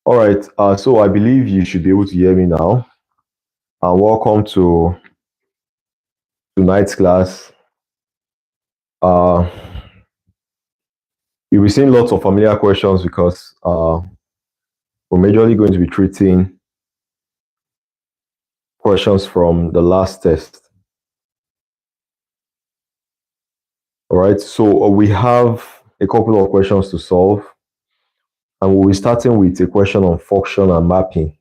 All right, so I believe you should be able to hear me now. Welcome to tonight's class. You'll be seeing lots of familiar questions because we're majorly going to be treating questions from the last test. All right, so we have a couple of questions to solve, and we'll be starting with a question on function and mapping.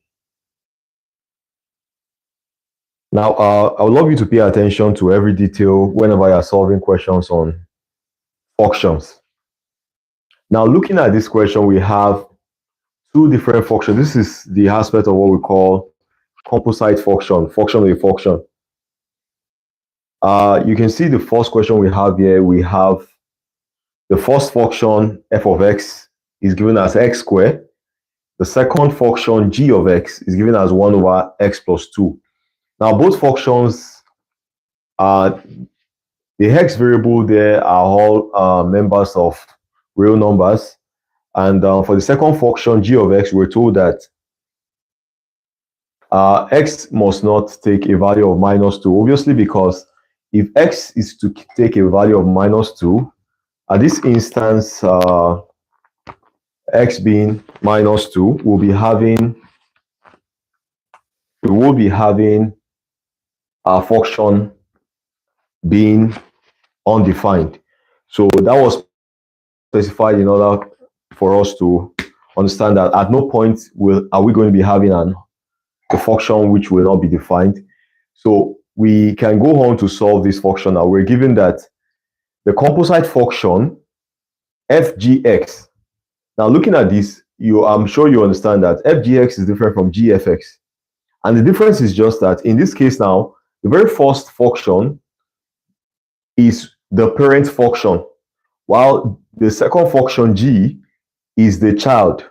Now, I would love you to pay attention to every detail whenever you're solving questions on functions. Now, looking at this question, we have two different functions. This is the aspect of what we call composite function, function of a function. You can see the first question we have here. We have the first function, f of x, is given as x squared. The second function, g of x, is given as 1 over x plus 2. Now, both functions, the x variable there are all members of real numbers. And for the second function, g of x, we're told that x must not take a value of minus 2, obviously, because if x is to take a value of minus 2, at this instance, x being minus 2, we will be having our function being undefined. So that was specified in order for us to understand that at no point are we going to be having a function which will not be defined. So we can go on to solve this function now. We're given that the composite function fgx. Now, looking at this, I'm sure you understand that fgx is different from gfx. And the difference is just that in this case now, the very first function is the parent function, while the second function, g, is the child.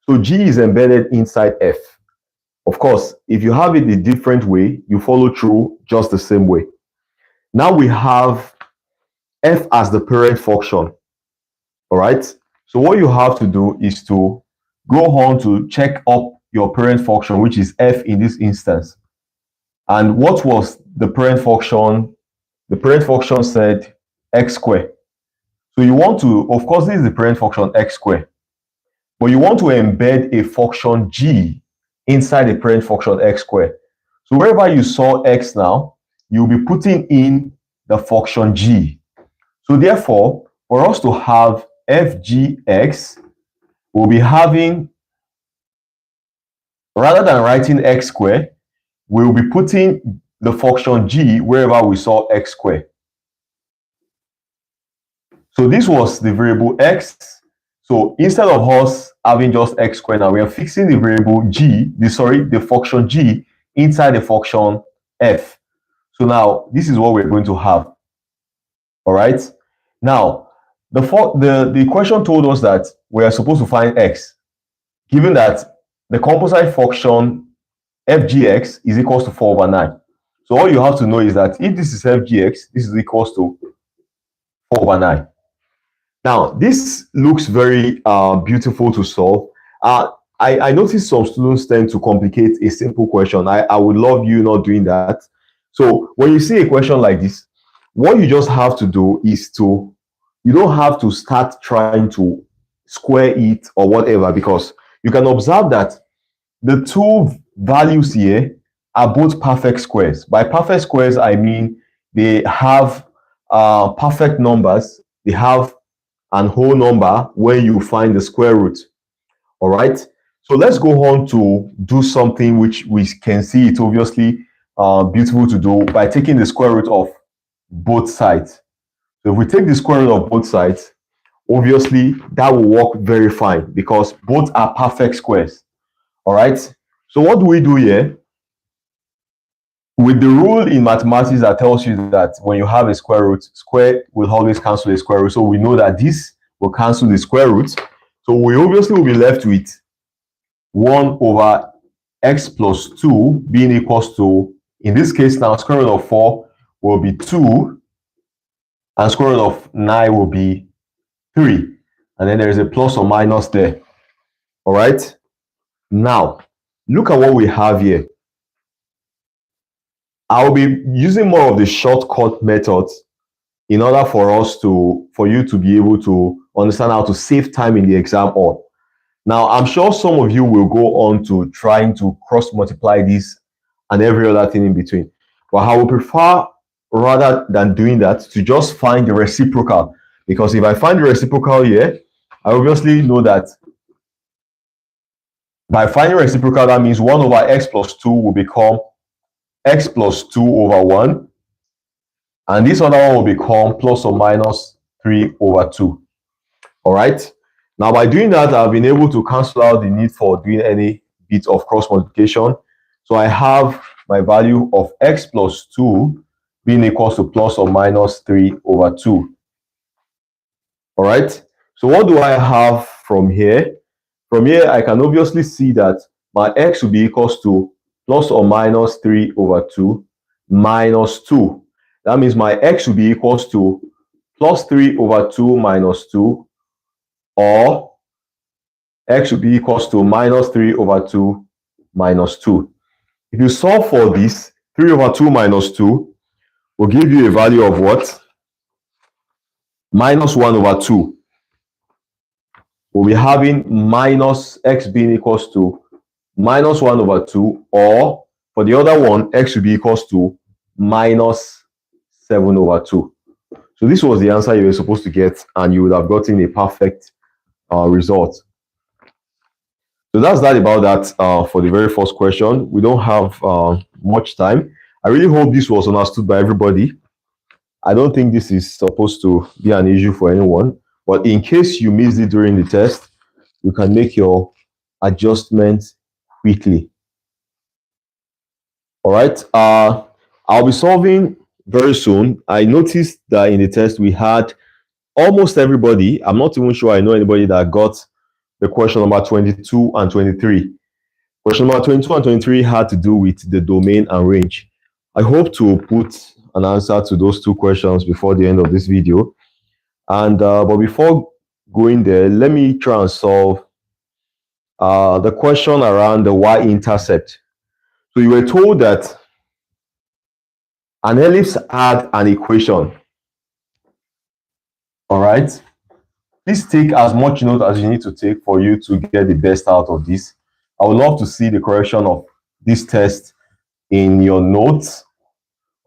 So g is embedded inside f. Of course, if you have it a different way, you follow through just the same way. Now we have f as the parent function. All right. So what you have to do is to go on to check up your parent function, which is f in this instance. And what was the parent function? The parent function said x squared. So you want to, of course, this is the parent function x squared, but you want to embed a function g inside the parent function x squared. So wherever you saw x now, you'll be putting in the function g. So therefore, for us to have fgx, we'll be having, rather than writing x squared, we'll be putting the function g wherever we saw x squared. So this was the variable x. So instead of us having just x squared, now we are fixing the variable g, the function g inside the function f. So now this is what we're going to have. All right. Now the question told us that we are supposed to find x, given that the composite function fgx is equals to 4 over 9. So all you have to know is that if this is fgx, this is equals to 4 over 9. Now, this looks very beautiful to solve. I noticed some students tend to complicate a simple question. I would love you not doing that. So when you see a question like this, what you just have to do is you don't have to start trying to square it or whatever, because you can observe that the two values here are both perfect squares. By perfect squares, I mean they have perfect numbers. They have an whole number when you find the square root. All right. So let's go on to do something which we can see it's obviously beautiful to do by taking the square root of both sides. So if we take the square root of both sides, obviously that will work very fine because both are perfect squares. All right. So what do we do here? With the rule in mathematics that tells you that when you have a square root, square will always cancel a square root. So we know that this will cancel the square root. So we obviously will be left with 1 over x plus 2 being equals to, in this case now, square root of 4 will be 2, and square root of 9 will be 3. And then there is a plus or minus there. All right. Now, look at what we have here. I'll be using more of the shortcut methods in order for you to be able to understand how to save time in the exam hall. Now, I'm sure some of you will go on to trying to cross multiply this and every other thing in between. But I would prefer, rather than doing that, to just find the reciprocal. Because if I find the reciprocal here, I obviously know that by finding reciprocal, that means 1 over x plus 2 will become x plus 2 over 1. And this other one will become plus or minus 3 over 2. All right. Now, by doing that, I've been able to cancel out the need for doing any bit of cross multiplication. So I have my value of x plus 2 being equal to plus or minus 3 over 2. All right. So what do I have from here? From here, I can obviously see that my x will be equals to plus or minus 3 over 2 minus 2. That means my x will be equals to plus 3 over 2 minus 2, or x will be equals to minus 3 over 2 minus 2. If you solve for this, 3 over 2 minus 2 will give you a value of what? Minus 1 over 2. We'll be having minus x being equals to minus 1 over 2, or for the other one, x will be equals to minus 7 over 2. So this was the answer you were supposed to get, and you would have gotten a perfect result. So that's that about that for the very first question. We don't have much time. I really hope this was understood by everybody. I don't think this is supposed to be an issue for anyone, but in case you missed it during the test, you can make your adjustments quickly. All right. I'll be solving very soon. I noticed that in the test we had almost everybody. I'm not even sure I know anybody that got the question number 22 and 23. Question number 22 and 23 had to do with the domain and range. I hope to put an answer to those two questions before the end of this video. And but before going there, let me try and solve the question around the y-intercept. So you were told that an ellipse had an equation. All right. Please take as much note as you need to take for you to get the best out of this. I would love to see the correction of this test in your notes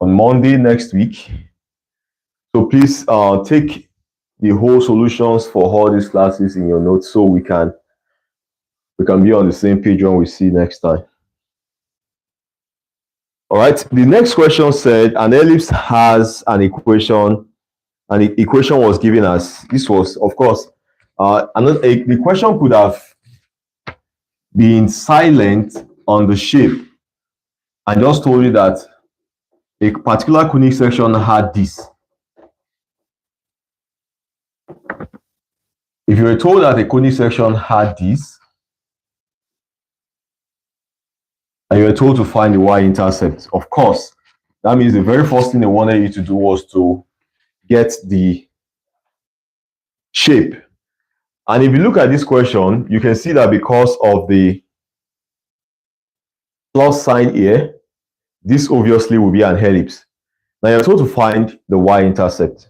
on Monday next week. So please take the whole solutions for all these classes in your notes so we can be on the same page when we see next time. All right. The next question said an ellipse has an equation, and the equation was given as this was, of course, the question could have been silent on the shape and just told you that a particular conic section had this. If you were told that a conic section had this, and you were told to find the y-intercept, of course, that means the very first thing they wanted you to do was to get the shape. And if you look at this question, you can see that because of the plus sign here, this obviously will be an ellipse. Now you're told to find the y-intercept.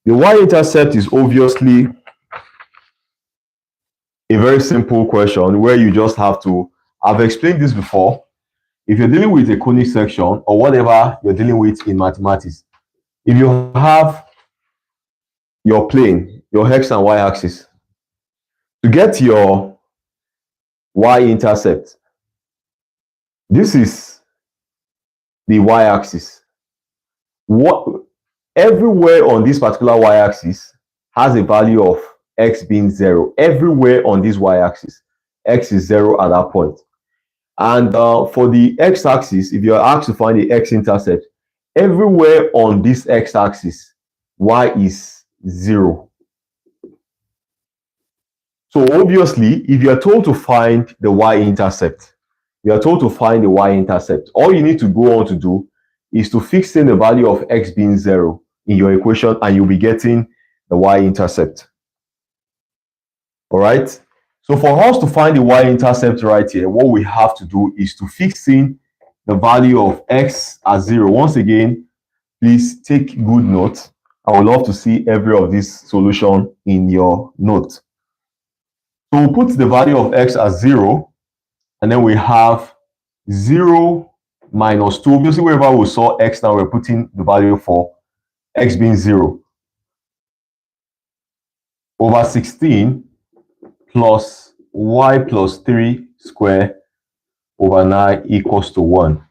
The y-intercept is obviously a very simple question where you just have to, I've explained this before. If you're dealing with a conic section or whatever you're dealing with in mathematics, if you have your plane, your x and y axis, to get your y-intercept, this is the y-axis. Everywhere on this particular y-axis has a value of x being 0. Everywhere on this y-axis, x is 0 at that point. And for the x-axis, if you're asked to find the x-intercept, everywhere on this x-axis, y is 0. So obviously, if you're told to find the y-intercept, all you need to go on to do is to fix in the value of x being 0 in your equation, and you'll be getting the y-intercept. All right. So for us to find the y-intercept right here, what we have to do is to fix in the value of x as 0. Once again, please take good note. I would love to see every of this solution in your note. So we'll put the value of x as 0, and then we have 0 minus 2. Obviously, wherever we saw x, now we're putting the value for x being 0. Over 16 plus y plus 3 square over 9 equals to 1.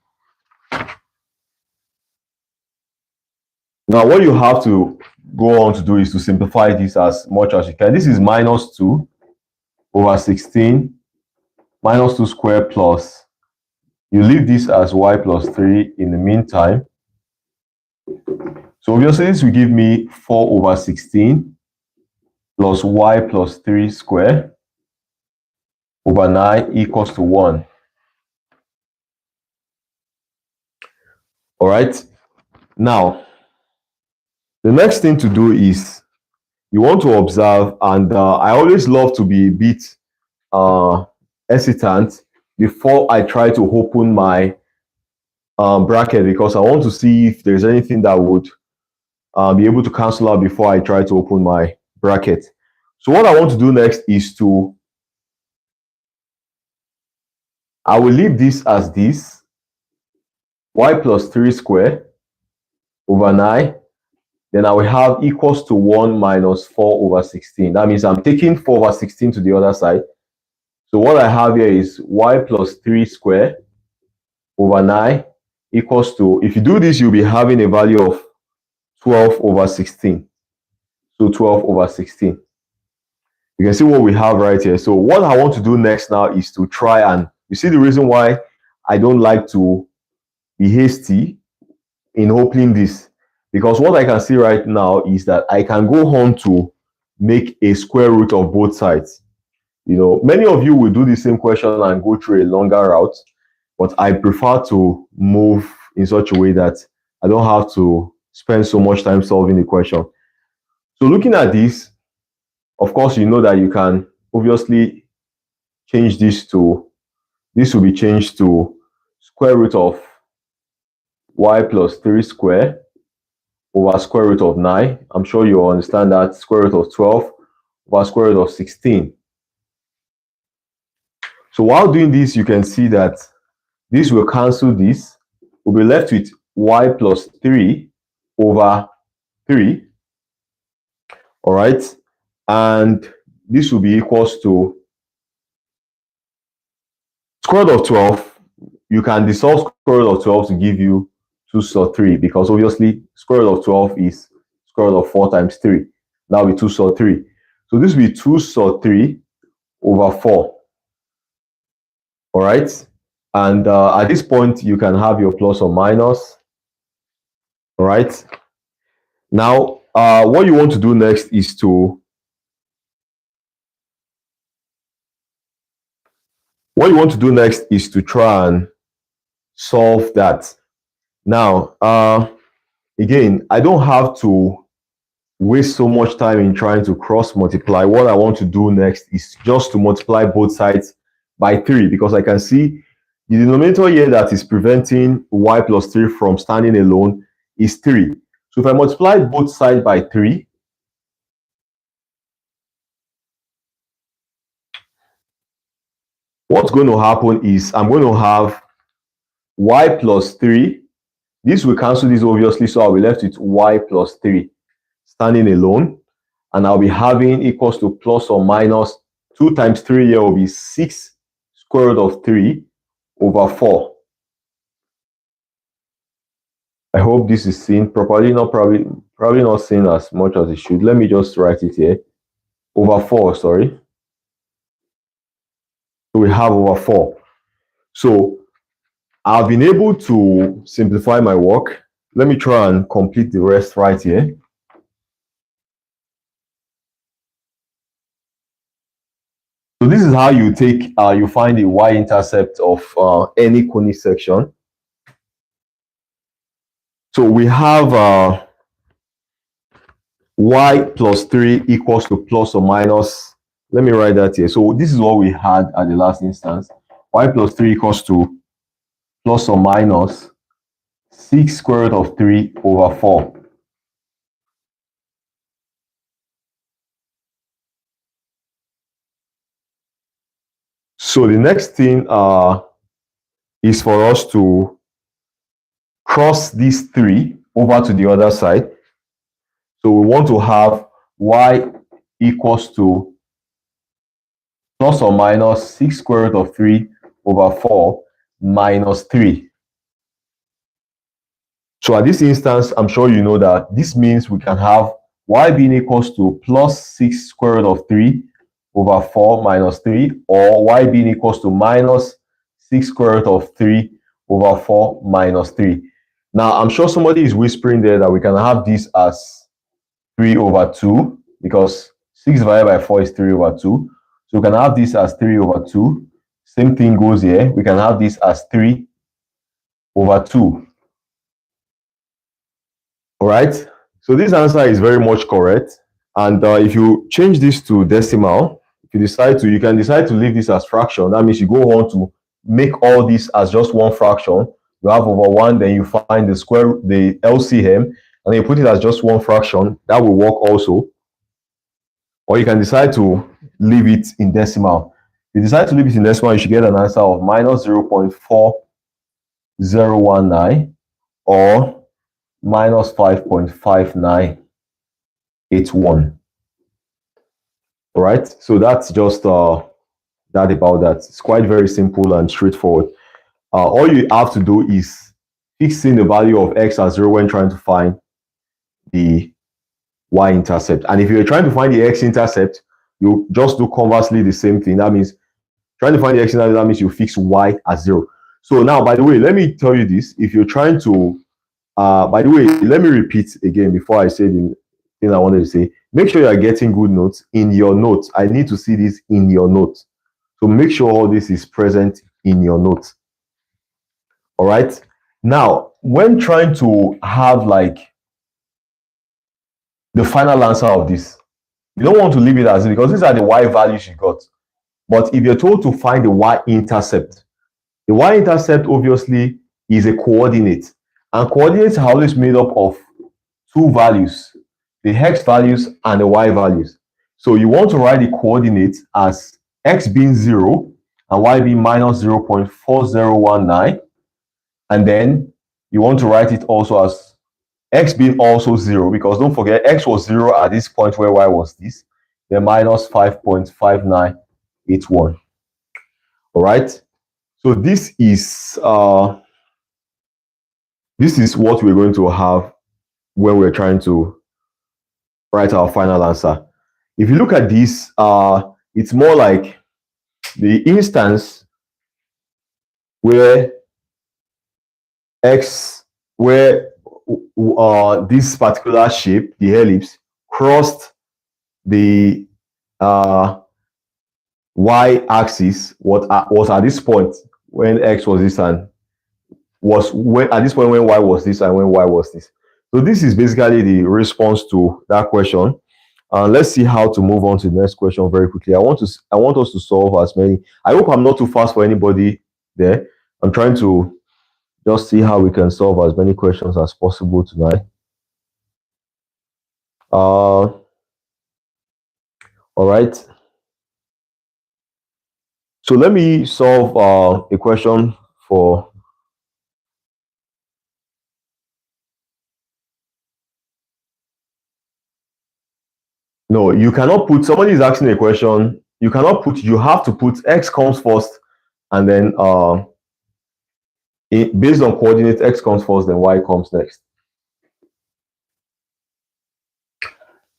Now, what you have to go on to do is to simplify this as much as you can. This is minus 2 over 16 minus 2 square plus, you leave this as y plus 3 in the meantime. So obviously this will give me 4 over 16 plus y plus 3 square over 9 equals to 1. All right. Now, the next thing to do is you want to observe, and I always love to be a bit hesitant before I try to open my bracket, because I want to see if there's anything that would be able to cancel out before I try to open my bracket. So what I want to do next is I will leave this as this, y plus 3 square over 9. Then I will have equals to 1 minus 4 over 16. That means I'm taking 4 over 16 to the other side. So what I have here is y plus 3 square over 9 equals to, if you do this, you'll be having a value of 12 over 16. So 12 over 16. You can see what we have right here. So what I want to do next now is to try, and you see the reason why I don't like to be hasty in opening this, because what I can see right now is that I can go on to make a square root of both sides. You know, many of you will do the same question and go through a longer route, but I prefer to move in such a way that I don't have to spend so much time solving the question. So looking at this, of course, you know that you can obviously change this to, this will be changed to square root of y plus 3 square over square root of 9. I'm sure you understand that, square root of 12 over square root of 16. So while doing this, you can see that this will cancel this. We'll be left with y plus 3 over 3. All right. And this will be equals to square root of 12. You can dissolve square root of 12 to give you 2 saw 3, because obviously square root of 12 is square root of 4 times 3. That will be 2 saw 3. So this will be 2 saw 3 over 4. All right. And at this point, you can have your plus or minus. All right. Now, what you want to do next is to, try and solve that. Now, again, I don't have to waste so much time in trying to cross multiply. What I want to do next is just to multiply both sides by 3, because I can see the denominator here that is preventing y plus 3 from standing alone is 3. So if I multiply both sides by 3, what's going to happen is I'm going to have y plus 3. This will cancel this obviously, so I'll be left with y plus 3 standing alone. And I'll be having equals to plus or minus 2 times 3 here will be 6 square root of 3 over 4. I hope this is seen properly. Probably not seen as much as it should. Let me just write it here. Over 4, sorry. So we have over 4. So I've been able to simplify my work. Let me try and complete the rest right here. So this is how you take, you find the y-intercept of any conic section. So we have y plus 3 equals to plus or minus let me write that here. So this is what we had at the last instance. Y plus 3 equals to plus or minus 6 square root of 3 over 4. So the next thing is for us to cross these 3 over to the other side. So we want to have y equals to plus or minus 6 square root of 3 over 4 minus 3. So at this instance, I'm sure you know that this means we can have y being equals to plus 6 square root of 3 over 4 minus 3, or y being equals to minus 6 square root of 3 over 4 minus 3. Now, I'm sure somebody is whispering there that we can have this as 3 over 2, because 6 divided by 4 is 3 over 2. So we can have this as 3 over 2. Same thing goes here. We can have this as 3 over 2. All right. So this answer is very much correct. And if you change this to decimal, if you decide to, you can decide to leave this as fraction. That means you go on to make all this as just one fraction. You have over 1, then you find the square, the LCM, and then you put it as just one fraction. That will work also. Or you can decide to leave it in decimal. If you decide to leave it in decimal, you should get an answer of minus 0.4019 or minus 5.5981. All right, so that's just that about that. It's quite very simple and straightforward. All you have to do is fix in the value of x as 0 when trying to find the y-intercept. And if you're trying to find the x-intercept, you just do conversely the same thing. That means trying to find the x-intercept, that means you fix y as 0. So now, by the way, let me tell you this. If you're trying to by the way, let me repeat again before I say the thing I wanted to say. Make sure you are getting good notes in your notes. I need to see this in your notes. So make sure all this is present in your notes. All right. Now, when trying to have like the final answer of this, you don't want to leave it as it, because these are the y values you got. But if you're told to find the y-intercept obviously is a coordinate. And coordinates are always made up of two values, the x values and the y values. So you want to write the coordinates as x being 0 and y being minus 0.4019. And then you want to write it also as x being also 0, because don't forget x was 0 at this point where y was this, then minus 5.5981. All right. So this is what we're going to have when we're trying to write our final answer. If you look at this, it's more like the instance where this particular shape, the ellipse, crossed the y-axis was at this point when x was this and at this point when y was this and when y was this. So this is basically the response to that question. Let's see how to move on to the next question very quickly. I want us to solve as many. I hope I'm not too fast for anybody there. I'm trying to just see how we can solve as many questions as possible tonight. All right. So let me solve a question for no, you cannot put, somebody is asking a question, you cannot put, you have to put x comes first, and then based on coordinates, x comes first, then y comes next.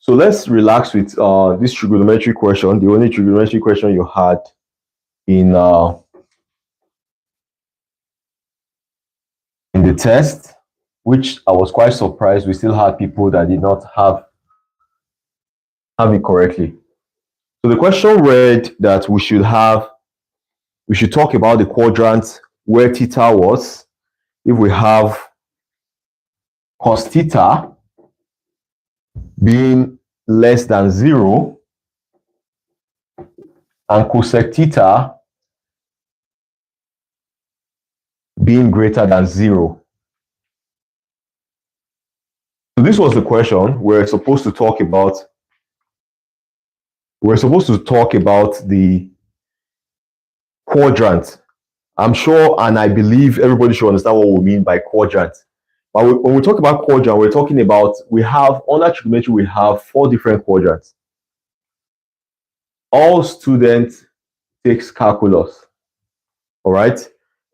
So let's relax with this trigonometric question, the only trigonometric question you had in the test, which I was quite surprised we still had people that did not have it correctly. So the question read that we should talk about the quadrant where theta was if we have cos theta being less than 0 and cosec theta being greater than 0. So this was the question we're supposed to talk about. We're supposed to talk about the quadrant. I'm sure and I believe everybody should understand what we mean by quadrant. But when we talk about quadrant, we're talking about, we have, under trigonometry, we have 4 different quadrants. All students takes calculus. All right.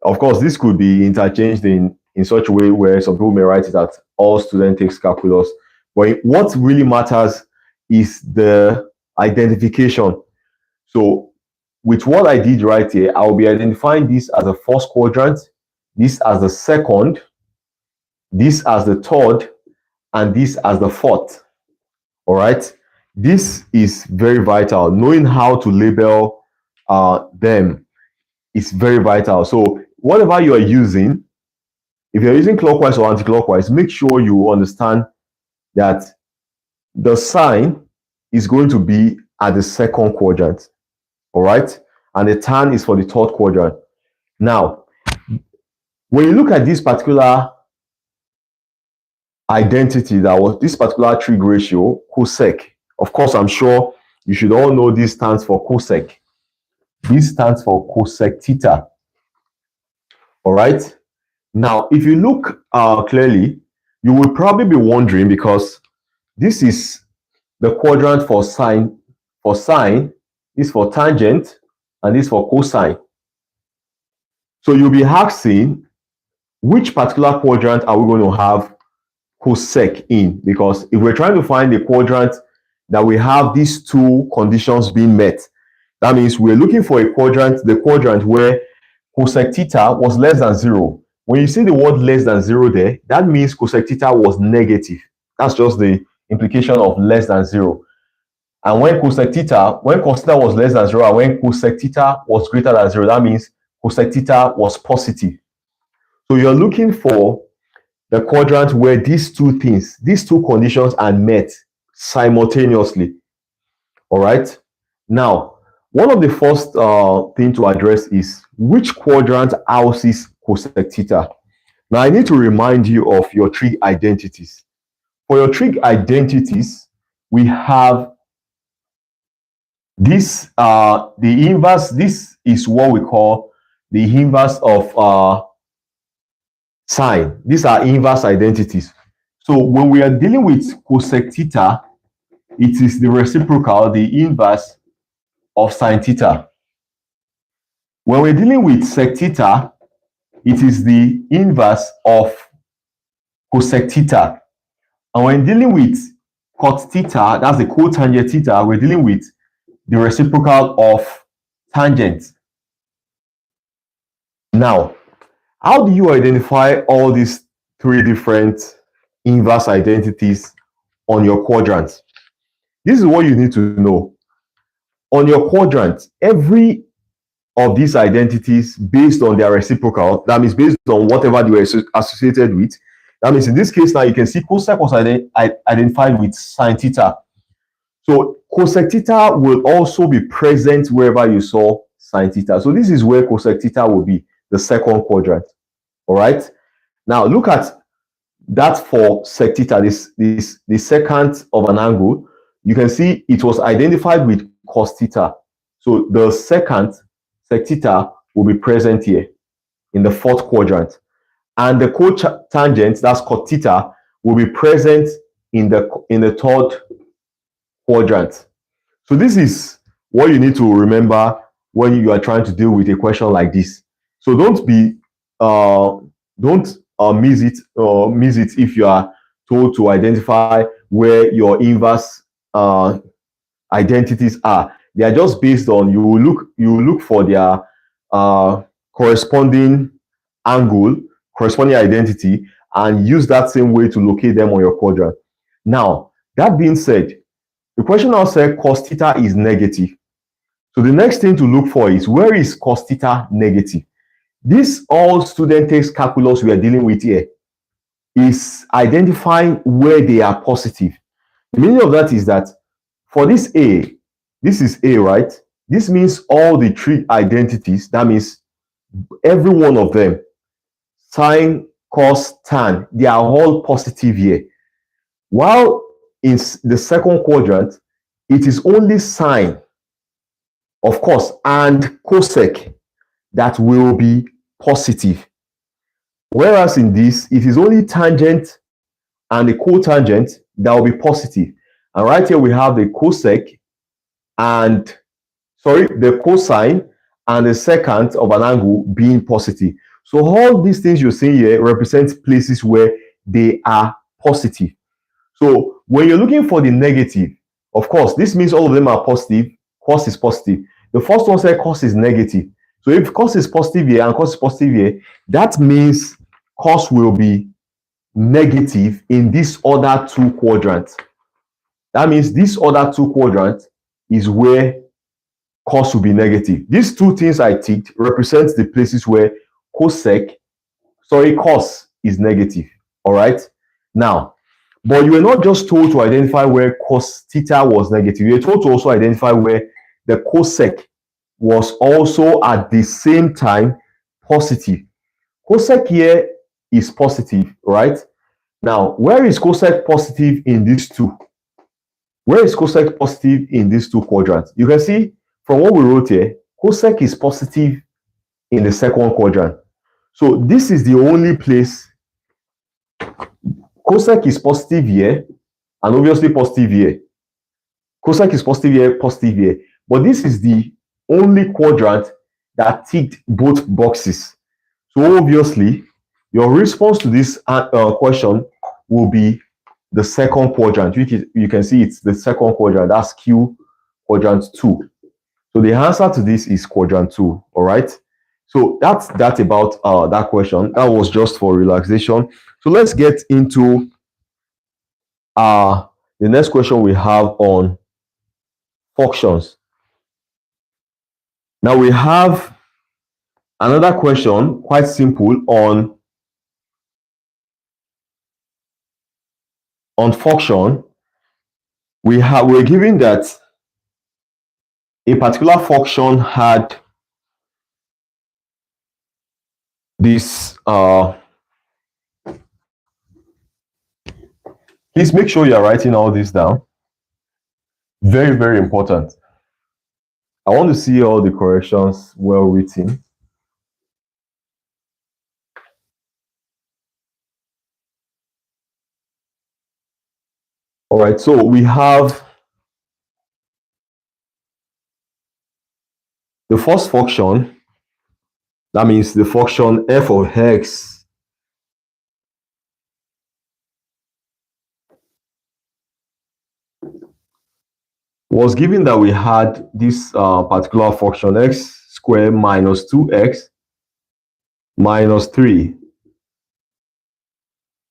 Of course, this could be interchanged in such a way where some people may write it that all students takes calculus. But what really matters is the identification. So with what I did right here, I'll be identifying this as the first quadrant, this as the second, this as the third, and this as the fourth. All right. This is very vital. Knowing how to label them is very vital. So whatever you are using, if you're using clockwise or anti-clockwise, make sure you understand that the sign is going to be at the second quadrant. All right. And the tan is for the third quadrant. Now, when you look at this particular identity, that was this particular trig ratio, cosec, of course, I'm sure you should all know this stands for cosec. This stands for cosec theta. All right. Now, if you look clearly, you will probably be wondering, because this is the quadrant for sine. For sine, this for tangent, and this for cosine. So you'll be asking, which particular quadrant are we going to have cosec in? Because if we're trying to find the quadrant that we have these 2 conditions being met, that means we're looking for a quadrant, the quadrant where cosec theta was less than 0. When you see the word less than 0 there, that means cosec theta was negative. That's just the implication of less than 0. And when cosec theta, when cos theta was less than 0, and when cosec theta was greater than 0, that means cosec theta was positive. So you're looking for the quadrant where these 2 things, these 2 conditions are met simultaneously. All right. Now, one of the first thing to address is, which quadrant houses cosec theta? Now, I need to remind you of your trig identities. For your trig identities, we have this, the inverse. This is what we call the inverse of sine. These are inverse identities. So when we are dealing with cosec theta, it is the reciprocal, the inverse of sine theta. When we're dealing with sec theta, it is the inverse of cosec theta. And when dealing with cot theta, that's the cotangent theta, we're dealing with the reciprocal of tangent. Now, how do you identify all these 3 different inverse identities on your quadrant? This is what you need to know. On your quadrant, every of these identities, based on their reciprocal, that means based on whatever they were associated with, that means in this case now you can see cosec was identified with sine theta. So cosec theta will also be present wherever you saw sine theta. So this is where cosec theta will be, the second quadrant. All right. Now look at that for sec theta, the secant of an angle. You can see it was identified with cos theta. So the secant, sec theta, will be present here in the fourth quadrant. And the cotangent, that's cot theta, will be present in the third quadrant. So this is what you need to remember when you are trying to deal with a question like this. So don't miss it if you are told to identify where your inverse identities are. They are just based on, you will look for their corresponding angle, corresponding identity, and use that same way to locate them on your quadrant. Now, that being said, the question now said cos theta is negative. So the next thing to look for is, where is cos theta negative? This all student takes calculus we are dealing with here is identifying where they are positive. The meaning of that is that for this A, this is A, right? This means all the three identities, that means every one of them, sine, cos, tan, they are all positive here. While in the second quadrant, it is only sine, of course, and cosec that will be positive. Whereas in this, it is only tangent and the cotangent that will be positive. And right here we have the cosec and, the cosine and the secant of an angle being positive. So all these things you're seeing here represent places where they are positive. So when you're looking for the negative, of course, this means all of them are positive. Cos is positive. The first one said cos is negative. So if cos is positive here and cos is positive here, that means cos will be negative in these other two quadrants. That means this other two quadrants is where cos will be negative. These two things I ticked represent the places where cos is negative. All right. Now, but you were not just told to identify where cos theta was negative. You were told to also identify where the cosec was also at the same time positive. Cosec here is positive, right? Now, where is cosec positive in these two? Where is cosec positive in these two quadrants? You can see from what we wrote here, cosec is positive in the second quadrant. So this is the only place cosec is positive here and obviously positive here. Cosec is positive here. But this is the only quadrant that ticked both boxes. So obviously, your response to this question will be the second quadrant. You can see it's the second quadrant. That's Q, quadrant 2. So the answer to this is quadrant 2. All right. So that's about that question. That was just for relaxation. So let's get into the next question we have on functions. Now we have another question, quite simple, on function. We're given that a particular function had this. Please make sure you're writing all this down. Very, very important. I want to see all the corrections well written. All right, so we have the first function. That means the function f of x was given that we had this particular function x squared minus 2x minus 3.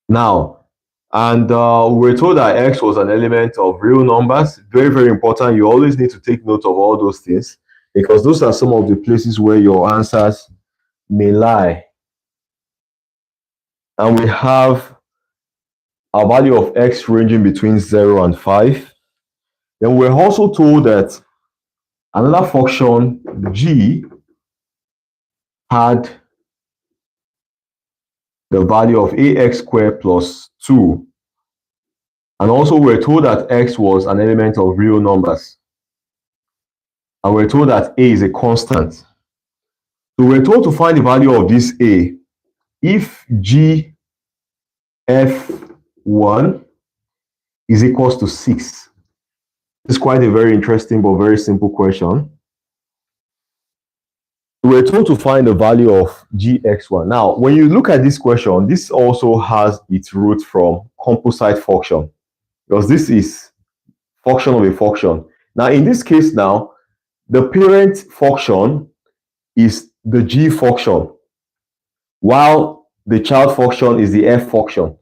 Now, and we're told that x was an element of real numbers. Very, very important. You always need to take note of all those things because those are some of the places where your answers may lie. And we have a value of x ranging between 0 and 5. Then we're also told that another function g had the value of ax squared plus 2. And also we're told that x was an element of real numbers. And we're told that a is a constant. So we're told to find the value of this a if g f1 is equals to 6. It's quite a very interesting but very simple question. We're told to find the value of gx1. Now, when you look at this question, this also has its root from composite function because this is function of a function. Now, in this case now, the parent function is the g function, while the child function is the f function.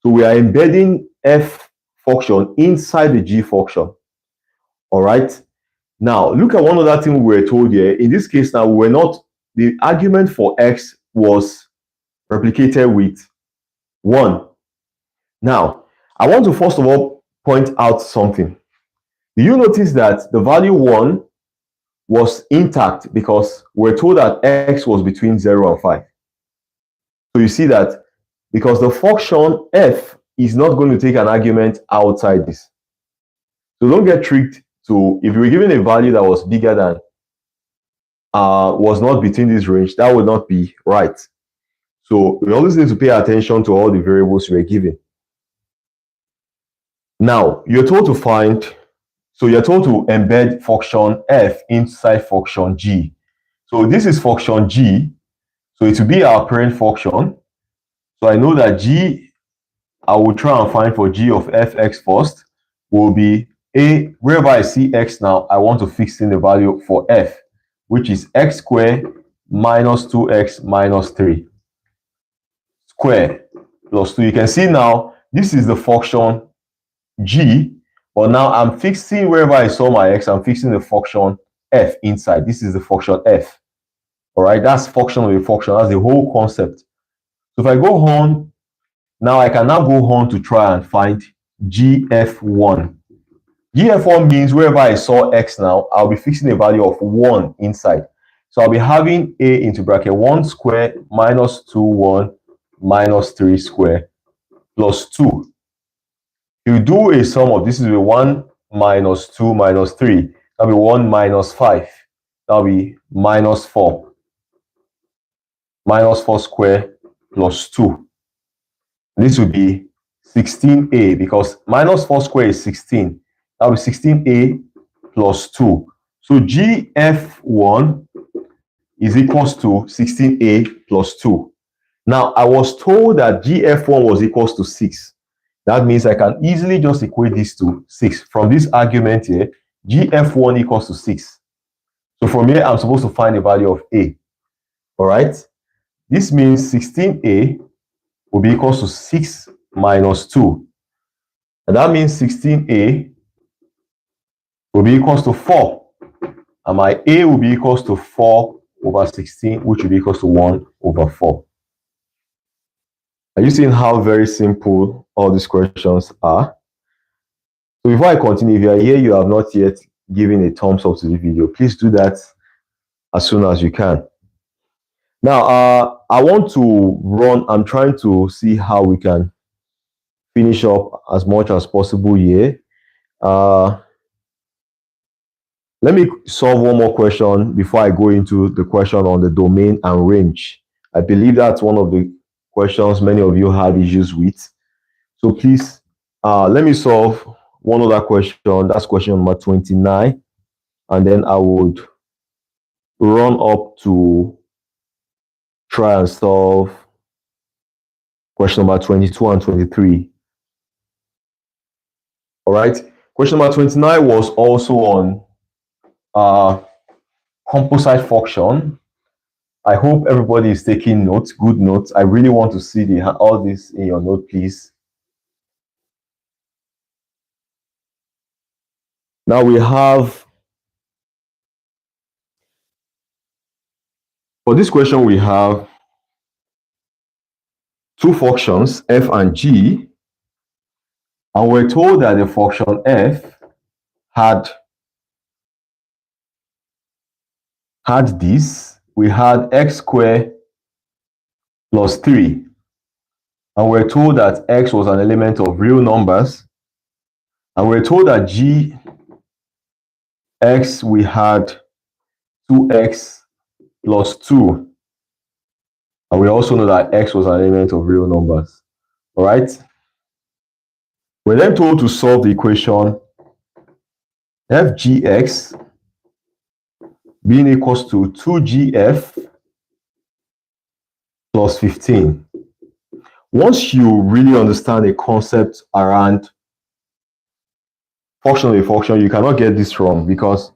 So we are embedding f function inside the g function. All right. Now, look at one other thing we were told here. In this case now, the argument for x was replicated with 1. Now, I want to first of all point out something. Do you notice that the value 1 was intact because we're told that x was between 0 and 5. So you see that because the function f is not going to take an argument outside this. So don't get tricked to, if you were given a value that was bigger than, was not between this range, that would not be right. So we always need to pay attention to all the variables we're given. Now, you're told to find, so you're told to embed function f inside function g. So this is function g, so it will be our parent function. So I know that g, I will try and find for g of fx first, will be a, wherever I see x now, I want to fix in the value for f, which is x squared minus 2x minus 3 square plus 2. You can see now, this is the function g, but now I'm fixing, wherever I saw my x, I'm fixing the function f inside. This is the function f. All right, that's function of a function. That's the whole concept. So if I go on, now I can now go on to try and find gf1. gf1 means wherever I saw x now, I'll be fixing a value of 1 inside. So I'll be having a into bracket 1 square minus 2, 1 minus 3 square plus 2. You do a sum of, this is a 1 minus 2 minus 3. That'll be 1 minus 5. That'll be minus 4. Minus 4 square plus 2. This will be 16a because minus 4 square is 16. That will be 16a plus 2. So gf1 is equals to 16a plus 2. Now, I was told that gf1 was equals to 6. That means I can easily just equate this to 6. From this argument here, gf1 equals to 6. So from here, I'm supposed to find the value of a. All right? This means 16a will be equals to 6 minus 2. And that means 16a will be equals to 4. And my a will be equals to 4 over 16, which will be equals to 1 over 4. Are you seeing how very simple all these questions are? So before I continue, if you are here, you have not yet given a thumbs up to the video, please do that as soon as you can. Now, I want to run, I'm trying to see how we can finish up as much as possible here. Let me solve one more question before I go into the question on the domain and range. I believe that's one of the questions many of you had issues with. So please, let me solve one other question. That's question number 29. And then I would run up to try and solve question number 22 and 23. All right. Question number 29 was also on composite function. I hope everybody is taking notes, good notes. I really want to see all this in your note, please. Now we have, for this question, we have two functions, f and g, and we're told that the function f had this. We had x squared plus 3, and we're told that x was an element of real numbers, and we're told that g x, we had 2x plus 2, and we also know that x was an element of real numbers. All right, we're then told to solve the equation fgx being equals to 2gf plus 15. Once you really understand the concept around function of a function, you cannot get this wrong, because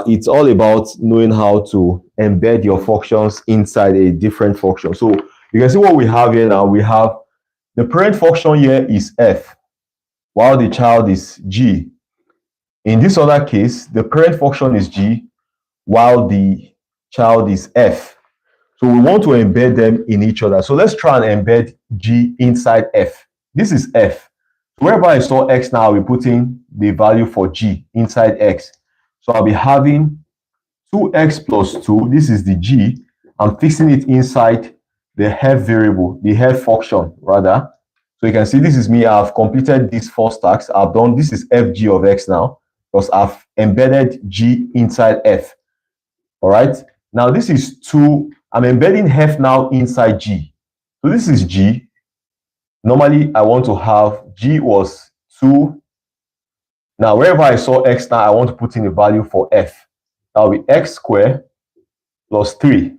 it's all about knowing how to embed your functions inside a different function. So you can see what we have here now. We have the parent function here is f, while the child is g. In this other case, the parent function is g, while the child is f. So we want to embed them in each other. So let's try and embed g inside f. This is f. Wherever I saw x now, I'll be putting the value for g inside x. So I'll be having 2x plus 2, this is the g. I'm fixing it inside the f variable, the f function rather. So you can see this is me. I've completed this first task. I've done, this is fg of x now, because I've embedded g inside f. All right. Now this is 2. I'm embedding f now inside g. So this is g. Normally, I want to have g was 2. Now, wherever I saw x now, I want to put in a value for f. That will be x squared plus 3.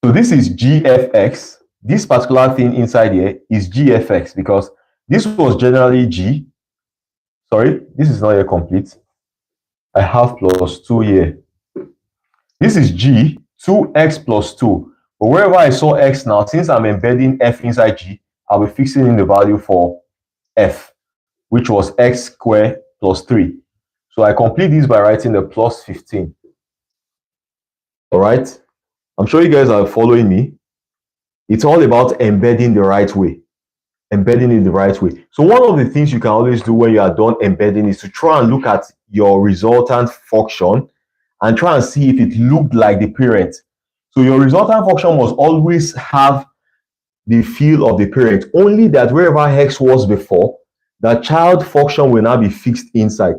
So this is gfx. This particular thing inside here is gfx because this was generally g. Sorry, this is not yet complete. I have plus 2 here. This is g, 2x plus 2. But wherever I saw x now, since I'm embedding f inside g, I'll be fixing in the value for f, which was x squared plus 3. So I complete this by writing the plus 15. All right. I'm sure you guys are following me. It's all about embedding the right way. Embedding it the right way. So one of the things you can always do when you are done embedding is to try and look at your resultant function and try and see if it looked like the parent. So your resultant function must always have the feel of the parent, only that wherever x was before, the child function will now be fixed inside.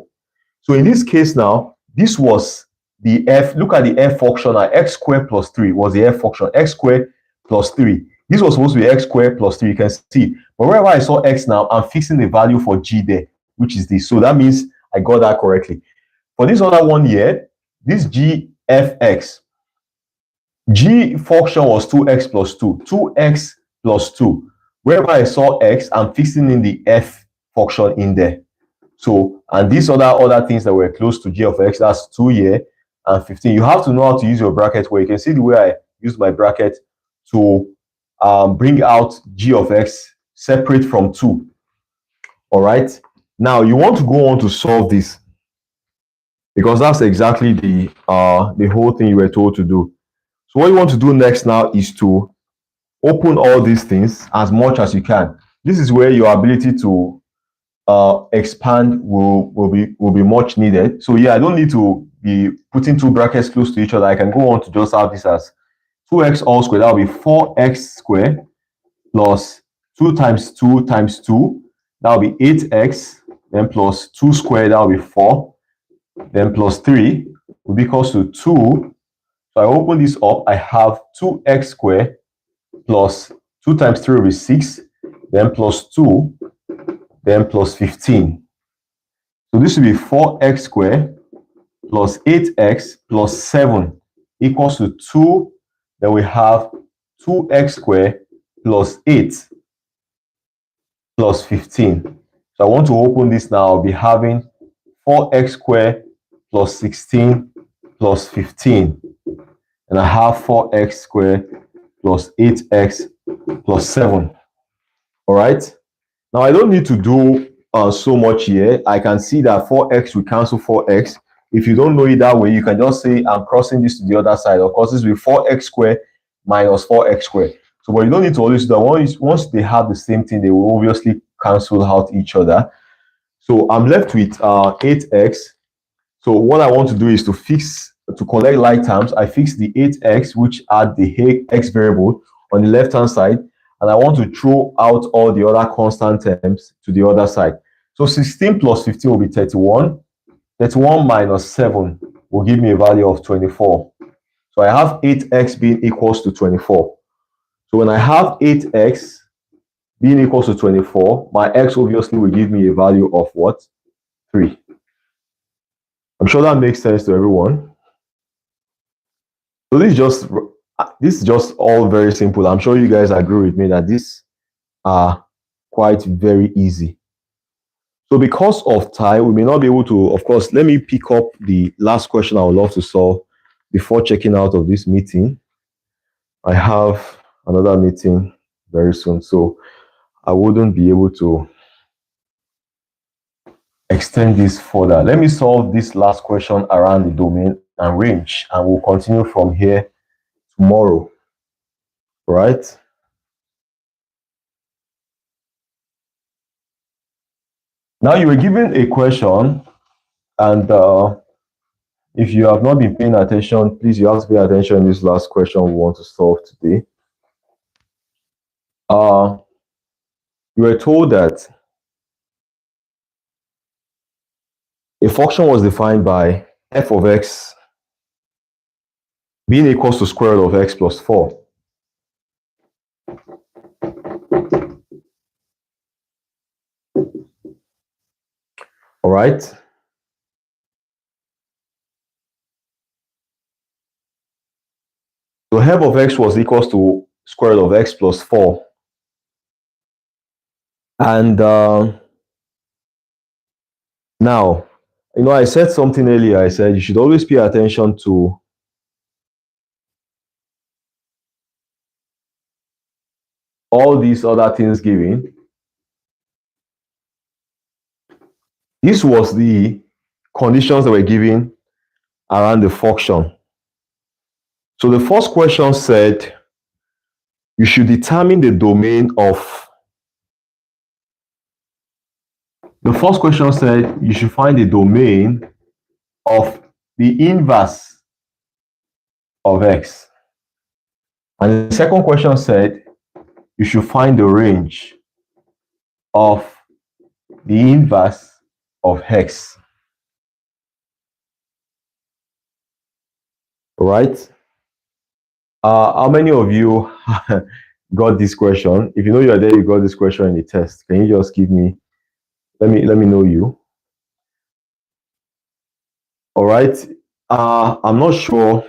So in this case now, this was the f. Look at the f function now. X squared plus 3 was the f function. X squared plus 3. This was supposed to be x squared plus 3. You can see. But wherever I saw x now, I'm fixing the value for g there, which is this. So that means I got that correctly. For this other one here, this gfx, g function was 2x plus 2. 2x plus 2. Wherever I saw x, I'm fixing in the f function in there. So, and these other things that were close to g of x, that's 2 here and 15. You have to know how to use your bracket, where you can see the way I use my bracket to bring out g of x separate from 2. All right. Now you want to go on to solve this because that's exactly the whole thing you were told to do. So what you want to do next now is to open all these things as much as you can. This is where your ability to expand will be much needed. So yeah, I don't need to be putting two brackets close to each other. I can go on to just have this as 2x all squared. That will be 4x squared plus 2 times 2 times 2. That will be 8x. Then plus 2 squared. That will be 4. Then plus 3 will be equals to 2. So I open this up. I have 2x squared plus 2 times 3 will be 6. Then plus 2. Then plus 15. So this will be 4x squared plus 8x plus 7 equals to 2. Then we have 2x squared plus 8 plus 15. So I want to open this now. I'll be having 4x squared plus 16 plus 15. And I have 4x squared plus 8x plus 7. All right. Now, I don't need to do so much here. I can see that 4x will cancel 4x. If you don't know it that way, you can just say I'm crossing this to the other side. Of course, this will be 4x squared minus 4x squared. So, but you don't need to always do that. Once they have the same thing, they will obviously cancel out each other. So I'm left with 8x. So what I want to do is to collect like terms. I fix the 8x, which add the x variable on the left-hand side. And I want to throw out all the other constant terms to the other side. So 16 plus 15 will be 31. 31 minus 7 will give me a value of 24. So I have 8x being equals to 24. So when I have 8x being equals to 24, my x obviously will give me a value of what? 3. I'm sure that makes sense to everyone. So this is just all very simple. I'm sure you guys agree with me that these are quite very easy. So because of time, we may not be able to, of course, let me pick up the last question I would love to solve before checking out of this meeting. I have another meeting very soon, so I wouldn't be able to extend this further. Let me solve this last question around the domain and range, and we'll continue from here tomorrow. Right? Now you were given a question And if you have not been paying attention, please, you have to pay attention in this last question we want to solve today. You were told that a function was defined by f of x being equals to square root of x plus 4. All right. So f of x was equals to square root of x plus 4. And now, I said something earlier. I said you should always pay attention to all these other things given. This was the conditions that were given around the function. So the first question said you should determine the domain of. The first question said you should find the domain of the inverse of x. And the second question said you should find the range of the inverse of x. Right? How many of you got this question? If you know you're there, you got this question in the test. Can you just give me, let me know you. All right. I'm not sure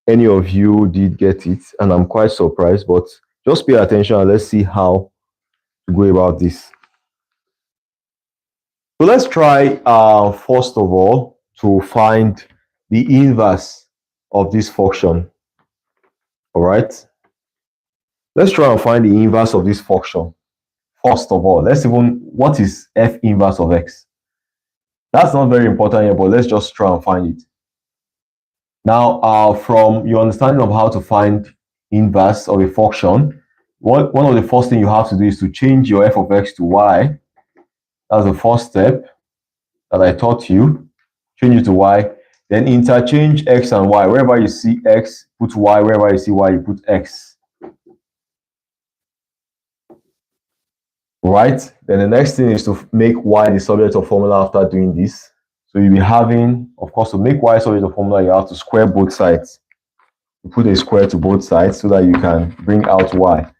any of you did get it, and I'm quite surprised, but just pay attention and let's see how to go about this. So let's try first of all to find the inverse of this function. All right. Let's try and find the inverse of this function. First of all, what is f inverse of x? That's not very important here, but let's just try and find it. Now, from your understanding of how to find inverse of a function, one of the first things you have to do is to change your f of x to y. That's the first step that I taught you. Change it to y. Then interchange x and y. Wherever you see x, put y. Wherever you see y, you put x. Right? Then the next thing is to make y the subject of formula after doing this. So you'll be having, of course, to make y subject of formula, you have to square both sides. You put a square to both sides so that you can bring out y.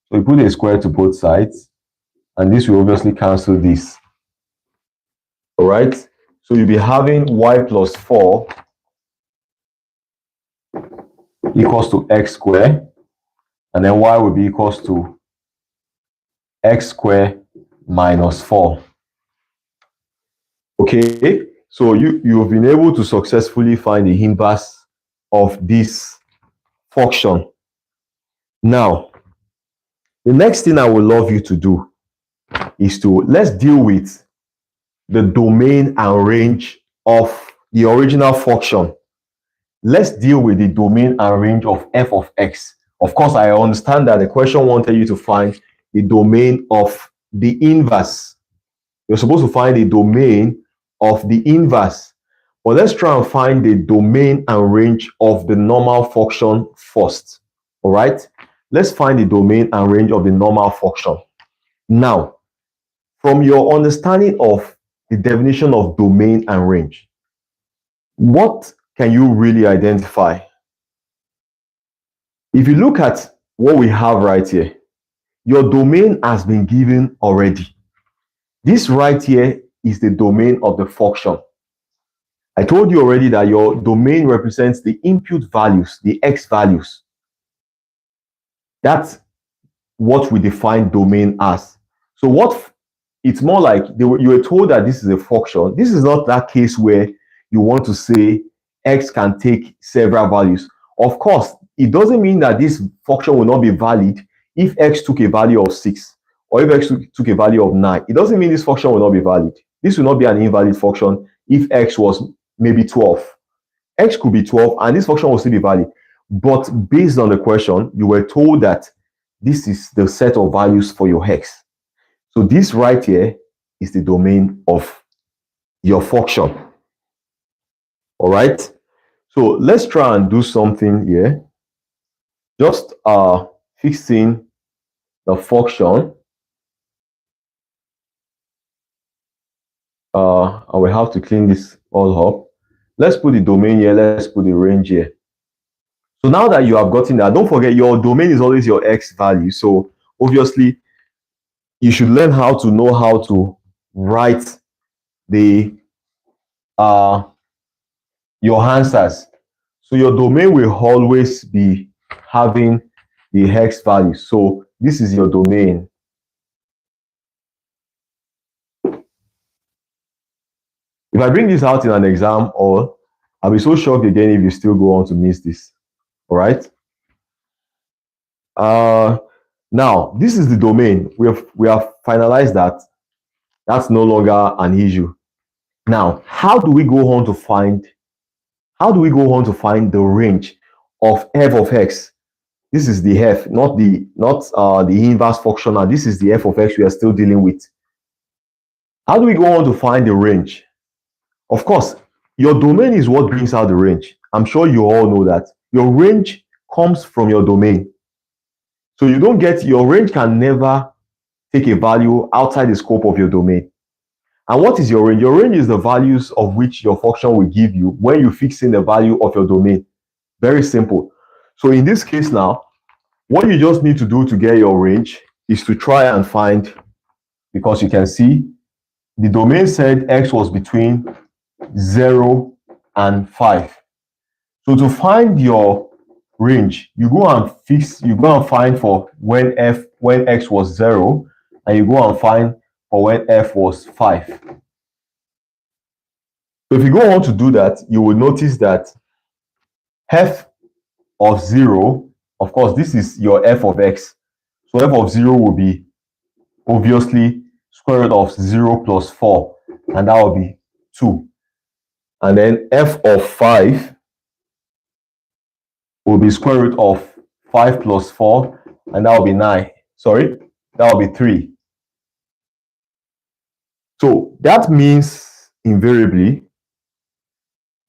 So you put a square to both sides, and this will obviously cancel this. All right? So you'll be having y plus 4 equals to x squared, and then y will be equals to x squared minus 4. Okay, so you've been able to successfully find the inverse of this function. Now, the next thing I would love you to do is let's deal with the domain and range of the original function. Let's deal with the domain and range of f of x. Of course, I understand that the question wanted you to find the domain of the inverse. You're supposed to find the domain of the inverse. But let's try and find the domain and range of the normal function first. All right? Let's find the domain and range of the normal function. Now, from your understanding of the definition of domain and range, what can you really identify? If you look at what we have right here, your domain has been given already. This right here is the domain of the function. I told you already that your domain represents the input values, the x values. That's what we define domain as. So it's more like you were told that this is a function. This is not that case where you want to say x can take several values. Of course, it doesn't mean that this function will not be valid if x took a value of 6 or if x took a value of 9. It doesn't mean this function will not be valid. This will not be an invalid function if x was maybe 12. X could be 12 and this function will still be valid. But based on the question, you were told that this is the set of values for your x. So this right here is the domain of your function. All right. So let's try and do something here. Just fixing the function. I will have to clean this all up. Let's put the domain here. Let's put the range here. So now that you have gotten that, don't forget your domain is always your x value. So obviously, you should learn how to know how to write the your answers. So your domain will always be having the hex value. So this is your domain. If I bring this out in an exam, or I'll be so shocked again if you still go on to miss this. All right. Now this is the domain. We have finalized that. That's no longer an issue. Now, how do we go on to find the range of f of x? This is the f, not the inverse function. Now, this is the f of x we are still dealing with. How do we go on to find the range? Of course, your domain is what brings out the range. I'm sure you all know that. Your range comes from your domain. So you don't get, your range can never take a value outside the scope of your domain. And what is your range? Your range is the values of which your function will give you when you fix in the value of your domain. Very simple. So in this case now, what you just need to do to get your range is to try and find, because you can see the domain said x was between 0 and 5. So to find your range, you go and find for when x was 0, and you go and find for when f was 5. So if you go on to do that, you will notice that f of 0, of course, this is your f of x. So f of 0 will be obviously square root of 0 plus 4, and that will be 2. And then f of 5 will be square root of 5 plus 4, and that will be 9. Sorry, that will be 3. So that means invariably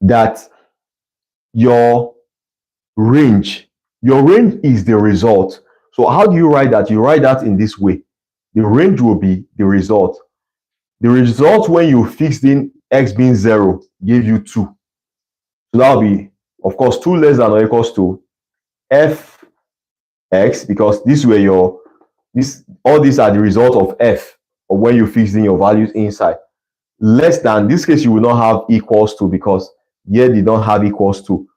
that your range is the result. So how do you write that? You write that in this way. The range will be the result. The result when you fixed in x being 0 gave you 2. So that will be, of course, 2 less than or equals to fx, because all these are the result of f, or when you fix in your values inside. Less than, this case you will not have equals to, because here they don't have equals to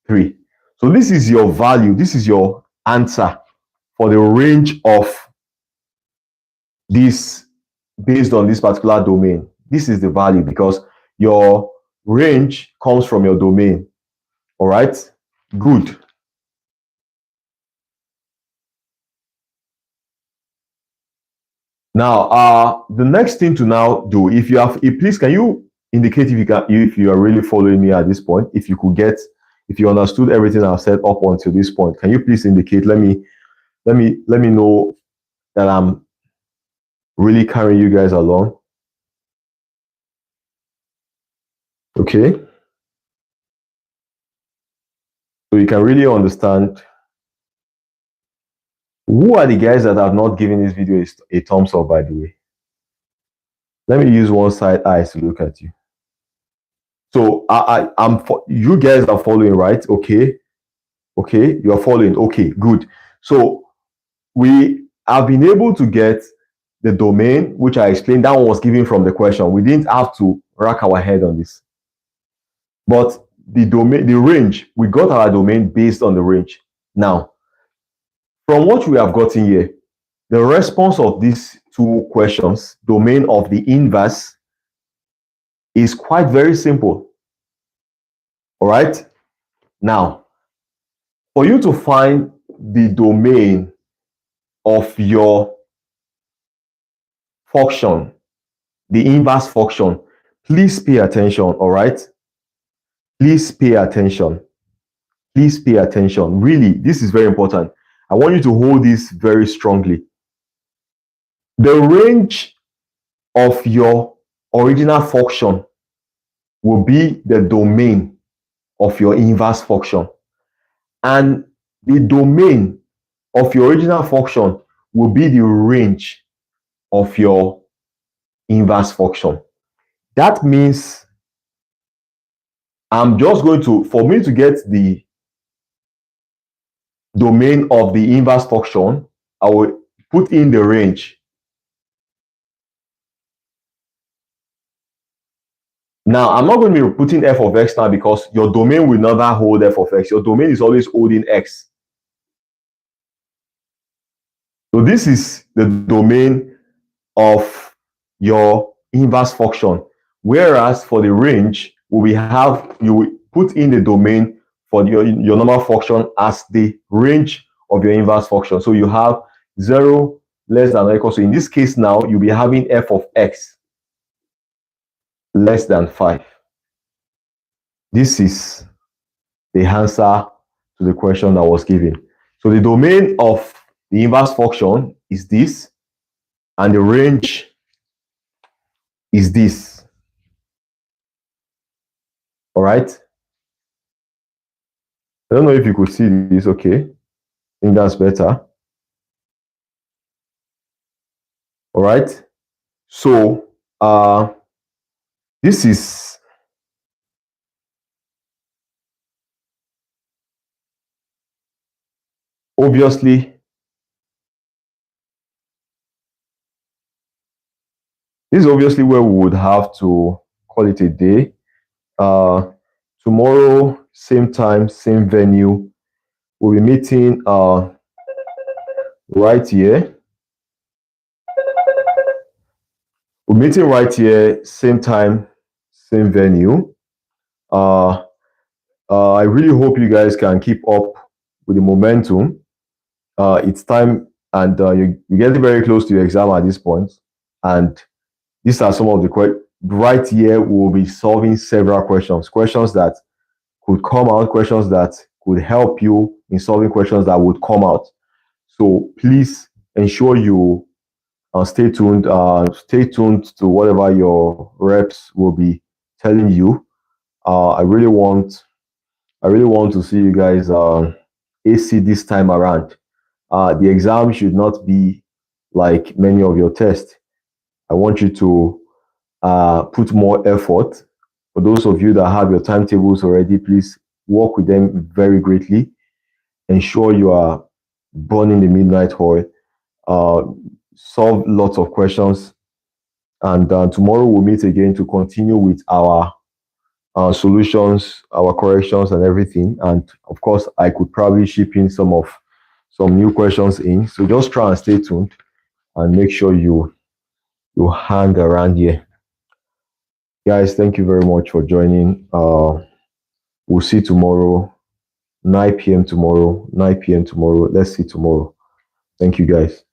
3. So this is your value, this is your answer for the range of this based on this particular domain. This is the value because your range comes from your domain. All right, good. Now, the next thing to now do, please can you indicate if you are really following me at this point? If you understood everything I've said up until this point, can you please indicate? Let me know that I'm really carrying you guys along. Okay. So you can really understand. Who are the guys that have not given this video a thumbs up, by the way? Let me use one side eyes to look at you. So you guys are following, right? Okay, you are following. Okay, good. So we have been able to get the domain, which I explained. That one was given from the question. We didn't have to rack our head on this. But the domain, the range, we got our domain based on the range. Now, from what we have gotten here, the response of these two questions, domain of the inverse, is quite very simple. All right. Now, for you to find the domain of your function, the inverse function, please pay attention. All right. Please pay attention. Please pay attention. Really, this is very important. I want you to hold this very strongly. The range of your original function will be the domain of your inverse function, and the domain of your original function will be the range of your inverse function. That means I'm just going to, for me to get the domain of the inverse function, I will put in the range. Now, I'm not going to be putting f of x now because your domain will never hold f of x. Your domain is always holding x. So this is the domain of your inverse function. Whereas for the range, we have, you will put in the domain for your normal function as the range of your inverse function. So you have 0 less than or equal. So in this case now, you'll be having f of x less than 5. This is the answer to the question that was given. So the domain of the inverse function is this, and the range is this. All right. I don't know if you could see this. Okay. I think that's better. All right. So this is obviously where we would have to call it a day. Tomorrow, same time, same venue, we'll be meeting right here. We're meeting right here, same time, same venue. I really hope you guys can keep up with the momentum. It's time, and you're getting very close to your exam at this point. And these are some of the questions. Right here, we'll be solving several questions that could come out, questions that could help you in solving questions that would come out. So please ensure you stay tuned. Stay tuned to whatever your reps will be telling you. I really want to see you guys AC this time around. The exam should not be like many of your tests. I want you to put more effort. For those of you that have your timetables already, please work with them very greatly. Ensure you are burning the midnight oil. Solve lots of questions. And tomorrow we'll meet again to continue with our solutions, our corrections, and everything. And of course, I could probably ship in some new questions in. So just try and stay tuned and make sure you hang around here. Guys, thank you very much for joining. We'll see tomorrow, 9 p.m. tomorrow, 9 p.m. tomorrow. Let's see tomorrow. Thank you, guys.